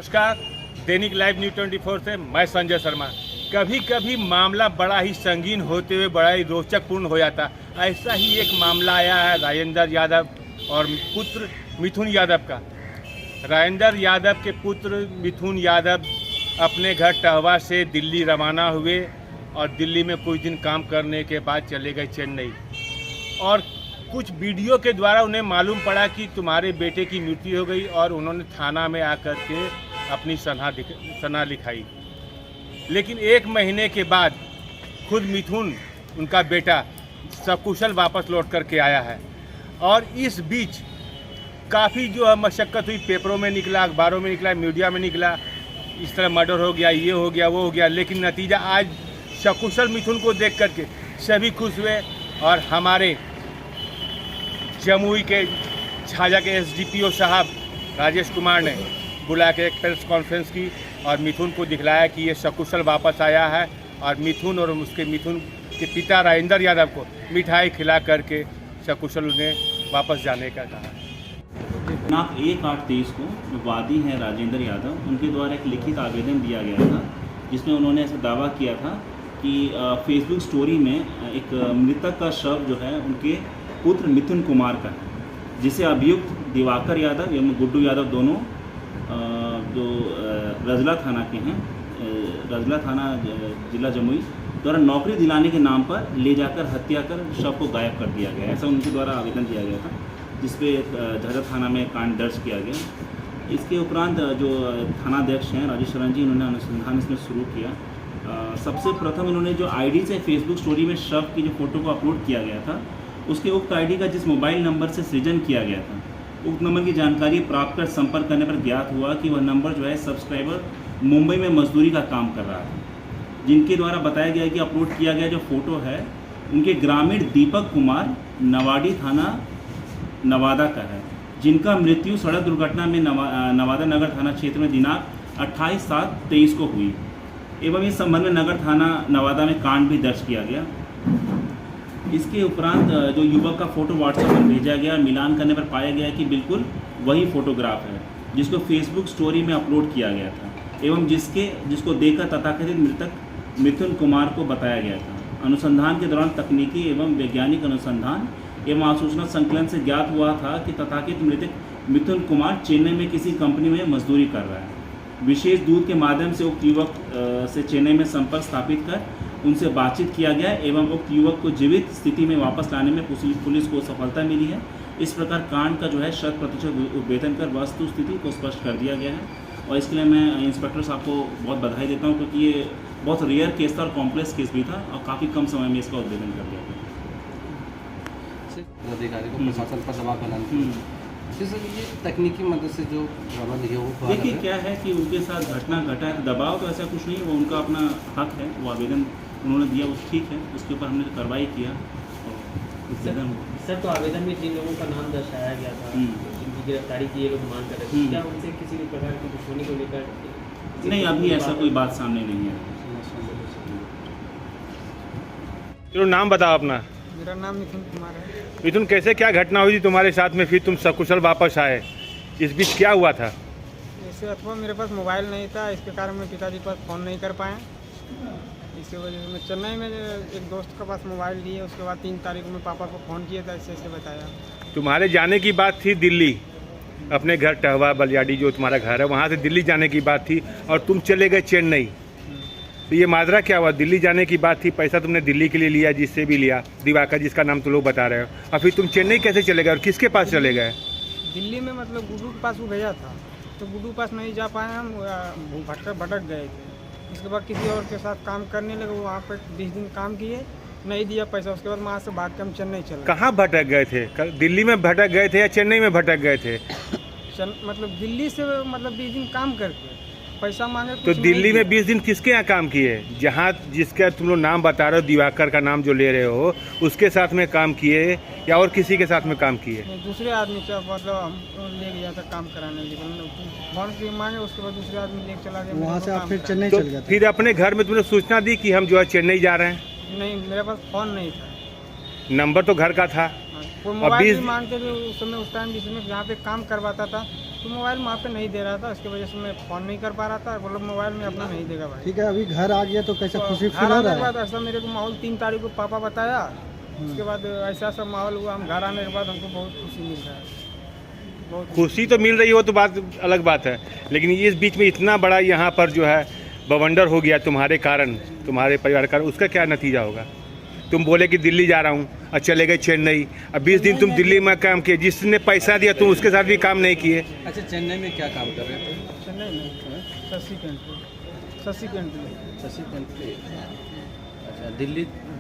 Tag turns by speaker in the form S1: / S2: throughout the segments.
S1: नमस्कार, दैनिक live news 24 से मैं संजय शर्मा। कभी कभी मामला बड़ा ही संगीन होते हुए बड़ा ही रोचकपूर्ण हो जाता। ऐसा ही एक मामला आया है राजेंद्र यादव और पुत्र मिथुन यादव का। राजेंद्र यादव के पुत्र मिथुन यादव अपने घर टहवा से दिल्ली रवाना हुए और दिल्ली में कुछ दिन काम करने के बाद चले गए चेन्नई। और कुछ वीडियो के द्वारा उन्हें मालूम पड़ा कि तुम्हारे बेटे की मृत्यु हो गई और उन्होंने थाना में आकर के अपनी सनहा लिखाई। लेकिन एक महीने के बाद खुद मिथुन उनका बेटा सकुशल वापस लौट करके आया है। और इस बीच काफ़ी जो है मशक्क़त हुई, पेपरों में निकला, अखबारों में निकला, मीडिया में निकला, इस तरह मर्डर हो गया, ये हो गया, वो हो गया। लेकिन नतीजा आज सकुशल मिथुन को देख करके सभी खुश हुए। और हमारे जमुई के झाझा के एसडीपीओ साहब राजेश कुमार ने बुला के एक प्रेस कॉन्फ्रेंस की और मिथुन को दिखलाया कि ये सकुशल वापस आया है। और मिथुन और मिथुन के पिता राजेंद्र यादव को मिठाई खिला करके सकुशल उन्हें वापस जाने का कहा।
S2: दिनांक 1/8/23 को जो वादी हैं राजेंद्र यादव, उनके द्वारा एक लिखित आवेदन दिया गया था जिसमें उन्होंने ऐसा दावा किया था कि फेसबुक स्टोरी में एक मृतक का शव जो है उनके पुत्र मिथुन कुमार का है, जिसे अभियुक्त दिवाकर यादव एवं गुड्डू यादव दोनों जो रजला थाना के हैं, रजला थाना जिला जमुई द्वारा नौकरी दिलाने के नाम पर ले जाकर हत्या कर शव को गायब कर दिया गया। ऐसा उनके द्वारा आवेदन दिया गया था, जिसपे झाझा थाना में कांड दर्ज किया गया। इसके उपरांत जो थानाध्यक्ष हैं राजेश शरण जी, उन्होंने अनुसंधान इसमें शुरू किया। सबसे प्रथम उन्होंने जो आईडी से फेसबुक स्टोरी में शव की जो फोटो को अपलोड किया गया था, उसके उक्त आईडी का जिस मोबाइल नंबर से सृजन किया गया था, उक्त नंबर की जानकारी प्राप्त कर संपर्क करने पर ज्ञात हुआ कि वह नंबर जो है सब्सक्राइबर मुंबई में मजदूरी का काम कर रहा था, जिनके द्वारा बताया गया कि अपलोड किया गया जो फोटो है उनके ग्रामीण दीपक कुमार नवाडी थाना नवादा का है, जिनका मृत्यु सड़क दुर्घटना में नवादा नगर थाना क्षेत्र में दिनांक 28/7/23 को हुई। एवं इस संबंध में नगर थाना नवादा में कांड भी दर्ज किया गया। इसके उपरांत जो युवक का फोटो व्हाट्सएप पर भेजा गया, मिलान करने पर पाया गया कि बिल्कुल वही फोटोग्राफ है जिसको फेसबुक स्टोरी में अपलोड किया गया था एवं जिसको देखकर तथाकथित मृतक मिथुन कुमार को बताया गया था। अनुसंधान के दौरान तकनीकी एवं वैज्ञानिक अनुसंधान एवं आसूचना संकलन से ज्ञात हुआ था कि तथाकथित मृतक मिथुन कुमार चेन्नई में किसी कंपनी में मजदूरी कर रहा है। विशेष दूत के माध्यम से उक्त युवक से चेन्नई में संपर्क स्थापित कर उनसे बातचीत किया गया एवं उक्त युवक को जीवित स्थिति में वापस लाने में पुलिस को सफलता मिली है। इस प्रकार कांड का जो है 100% उद्भेदन कर वस्तु स्थिति को स्पष्ट कर दिया गया है। और इसके लिए मैं इंस्पेक्टर साहब को बहुत बधाई देता हूँ, क्योंकि ये बहुत रेयर केस था और कॉम्प्लेक्स केस भी था और काफ़ी कम समय में इसका उद्भेदन कर दिया गया।
S3: अधिकारी को प्रशासन पर दबाव बनाने जैसे ये तकनीकी मदद से जो ड्रामा दिखे वो
S2: देखिए क्या है कि उनके साथ घटना घटा है, दबाव तो ऐसा कुछ नहीं है, वो उनका अपना हक है, वो आवेदन उन्होंने दिया वो ठीक है, उसके ऊपर हमने कार्रवाई किया और
S4: सर तो आवेदन में जिन लोगों का नाम दर्शाया गया था, जिनकी गिरफ्तारी की ये लोग मांग कर रहे थे, क्या उनसे किसी भी प्रकार की दुश्मनी को लेकर?
S2: नहीं, अभी ऐसा कोई बात सामने नहीं है।
S1: चलो नाम बताओ अपना।
S5: मेरा नाम मिथुन कुमार है।
S1: मिथुन, कैसे क्या घटना हुई थी तुम्हारे साथ में, फिर तुम सकुशल वापस आए, इस बीच क्या हुआ था?
S5: इससे अथवा मेरे पास मोबाइल नहीं था, इसके कारण मैं पिताजी के पास फ़ोन नहीं कर पाया। इसी वजह से मैं चेन्नई में एक दोस्त के पास मोबाइल लिए, उसके बाद 3 तारीख में पापा को फ़ोन किया था, ऐसे बताया। तुम्हारे जाने की बात थी दिल्ली, अपने घर टहवा बलियाडी जो तुम्हारा घर है वहाँ से दिल्ली जाने की बात थी और तुम चले गए चेन्नई। तो ये माजरा क्या हुआ? दिल्ली जाने की बात थी, पैसा तुमने दिल्ली के लिए लिया, जिससे भी लिया, दिवाकर जिसका नाम तुम लोग बता रहे हो, और फिर तुम चेन्नई कैसे चले गए और किसके पास चले गए? दिल्ली में मतलब गुड्डू के पास वो भेजा था, तो गुड्डू के पास नहीं जा पाए हम, भटक गए थे। इसके बाद किसी और के साथ काम करने लगे, वहाँ पर 20 दिन काम किए, नहीं दिया पैसा। उसके बाद वहाँ से भाग के हम चेन्नई चले।
S1: कहाँ भटक गए थे? दिल्ली में भटक गए थे या चेन्नई में भटक गए थे?
S5: मतलब दिल्ली से मतलब 20 दिन काम करके पैसा मांगे।
S1: तो दिल्ली में 20 दिन किसके यहाँ काम किए? जहाँ जिसका तुम लोग नाम बता रहे हो, दिवाकर का नाम जो ले रहे हो, उसके साथ में काम किए या और किसी के साथ में काम किए?
S5: दूसरे आदमी से मतलब हम ले गया था काम कराने, लेकिन फोन से मांगे, उसके बाद दूसरे आदमी लेके चला गया। वहाँ से आप फिर चेन्नई चले गए?
S1: फिर अपने घर में तुमने सूचना दी कि हम जो है चेन्नई जा रहे हैं?
S5: नहीं, मेरे पास फ़ोन नहीं था।
S1: नंबर तो घर का था।
S5: मोबाइल भी मांगते थे उस समय, उस टाइम जिसमें जहाँ पे काम करवाता था तो मोबाइल वहाँ पे नहीं दे रहा था, उसकी वजह से मैं फ़ोन नहीं कर पा रहा था। बोला मोबाइल में अपना नहीं देगा भाई।
S6: ठीक है, अभी घर आ गया तो कैसा खुशी
S5: घर
S6: फील हो
S5: आने
S6: रहा
S5: के
S6: है?
S5: बाद ऐसा मेरे को माहौल 3 तारीख को पापा बताया, उसके बाद ऐसा सब माहौल हुआ। हम घर आने के बाद हमको बहुत खुशी मिल रहा है, बहुत
S1: खुशी तो मिल रही हो तो बात अलग बात है, लेकिन इस बीच में इतना बड़ा यहाँ पर जो है बवंडर हो गया तुम्हारे कारण, तुम्हारे परिवार कारण, उसका क्या नतीजा होगा? तुम बोले कि दिल्ली जा रहा हूँ और चले गए चेन्नई। अब 20 दिन तुम दिल्ली में काम किए, जिसने पैसा दिया तुम उसके साथ भी काम नहीं किए।
S3: अच्छा, चेन्नई में क्या काम कर रहे थे?
S5: चेन्नई में शशि कैंट्री।
S3: अच्छा,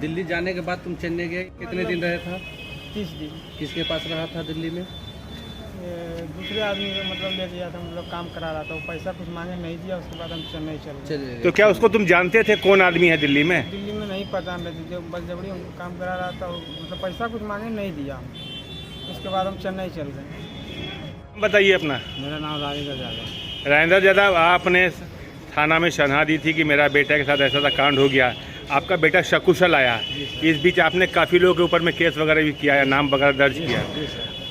S3: दिल्ली जाने के बाद तुम चेन्नई गए, कितने दिन रहे था?
S5: 30 दिन।
S3: किसके पास रहा था दिल्ली में?
S5: दूसरे आदमी को मतलब ले दिया था, मतलब काम करा रहा था, वो पैसा कुछ मांगे नहीं दिया, उसके बाद हम चेन्नई चल गए।
S3: चले
S1: तो क्या उसको तुम जानते थे कौन आदमी है दिल्ली में?
S5: दिल्ली में नहीं पता, मैं जो बस जबड़ी हमको काम करा रहा था, मतलब पैसा कुछ मांगे नहीं दिया, उसके बाद हम चेन्नई चल गए।
S1: बताइए अपना।
S5: मेरा नाम राजेंद्र यादव।
S1: राजेंद्र यादव, आपने थाना में शन्हा दी थी कि मेरा बेटा के साथ ऐसा ऐसा कांड हो गया, आपका बेटा सकुशल आया, इस बीच आपने काफ़ी लोगों के ऊपर में केस वगैरह भी किया है, नाम वगैरह दर्ज किया।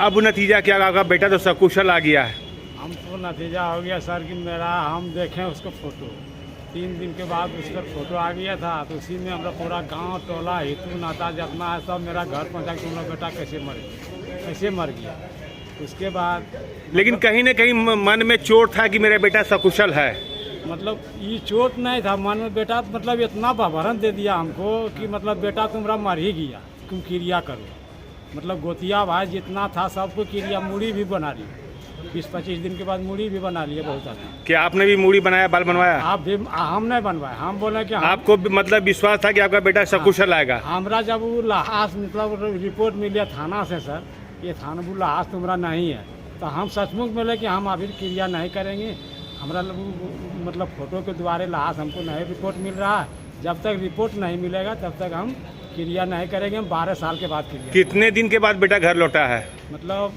S1: अब नतीजा क्या, आपका बेटा तो सकुशल आ गया है।
S5: हमको नतीजा हो गया सर कि हम देखें उसको फ़ोटो, 3 दिन के बाद उसका फ़ोटो आ गया था, तो उसी में हमारा पूरा गांव टोला हितू नाता जितना है सब मेरा घर पहुँचा कि तुम्हारा बेटा कैसे मर गया। उसके बाद
S1: लेकिन कहीं ना कहीं मन में चोट था कि मेरा बेटा सकुशल है।
S5: मतलब ये चोट नहीं था मन में, बेटा मतलब इतना भवरण दे दिया हमको कि मतलब बेटा तुम्हारा मर ही गया, तुम क्रिया करो। मतलब गोतिया भाई जितना था सबको क्रिया, मूड़ी भी बना ली, 20-25 दिन के बाद मूड़ी भी बना लिया बहुत आदमी।
S1: क्या आपने भी मूड़ी बनाया, बाल बनवाया?
S5: आप भी, हम नहीं बनवाए, हम बोले कि
S1: आपको भी मतलब विश्वास था कि आपका बेटा सकुशल आएगा?
S5: हमारा जब वो लाश मतलब रिपोर्ट मिली थाना से सर, ये थाना वो लाश तुम्हारा नहीं है, तो हम सचमुच बोले कि हम अभी क्रिया नहीं करेंगे। हमारा मतलब फोटो के द्वारा लाश हमको नहीं रिपोर्ट मिल रहा है, जब तक रिपोर्ट नहीं मिलेगा तब तक हम क्रिया नहीं करेंगे। हम 12 साल के बाद क्रिया।
S1: कितने दिन के बाद बेटा घर लौटा है?
S5: मतलब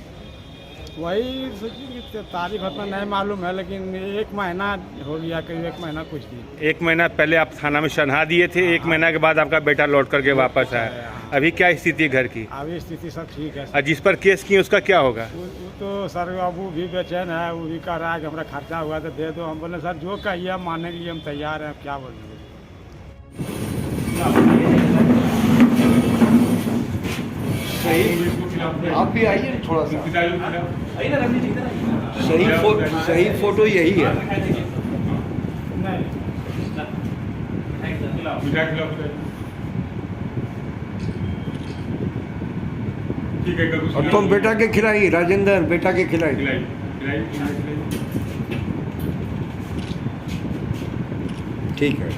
S5: वही सोचिए तारीख उतना नहीं मालूम है, लेकिन 1 महीना हो गया, करीब 1 महीना कुछ दिन।
S1: 1 महीना पहले आप थाना में शन्हा दिए थे, 1 महीना के बाद आपका बेटा लौट करके वापस आया। अभी क्या स्थिति है घर की?
S5: अभी स्थिति सब ठीक है।
S1: और जिस पर केस किए उसका क्या होगा?
S5: वो तो सर अब वो भी बेचैन है, वो भी कह रहा है कि हमारा खर्चा हुआ तो दे दो। हम बोले सर जो कहिए हम मानने के लिए हम तैयार हैं, क्या बोलेंगे।
S6: आप भी आइए थोड़ा सा। सही फोटो यही है। और तुम बेटा के खिलाई, राजेंद्र बेटा के खिलाई। ठीक है।